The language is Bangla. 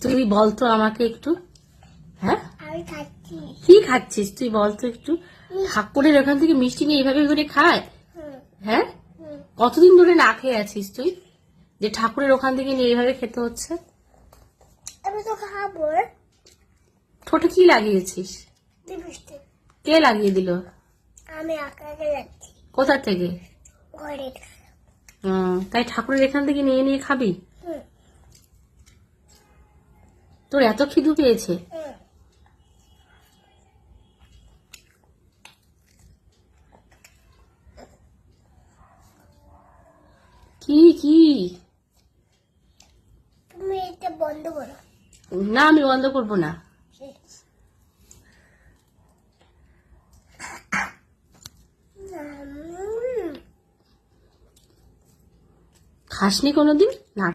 তুই বলতো আমাকে একটু। হ্যাঁ, আমি খাচ্ছি। কি খাচ্ছিস তুই বলতো একটু। ঠাকুরের ওখান থেকে মিষ্টি নিয়ে এইভাবে করে খায়? হ্যাঁ, কতদিন ধরে না খেয়ে আছিস তুই, যে ঠাকুরের ওখান থেকে নিয়ে এইভাবে খেতে হচ্ছে? আমি তো খাবো। ঠোঁটে কি লাগিয়েছিস? লিপস্টিক। কে লাগিয়ে দিল? আমি আঁকাকে যাচ্ছি কোথা থেকে? ঘরে। তাই ঠাকুরের এখান থেকে নিয়ে নিয়ে খাবি? তোর এত খিদু পেয়েছে? কি কি? তুমি এটা বন্ধ করো। না, আমি বন্ধ করবো না। খাসনি কোনোদিন? না।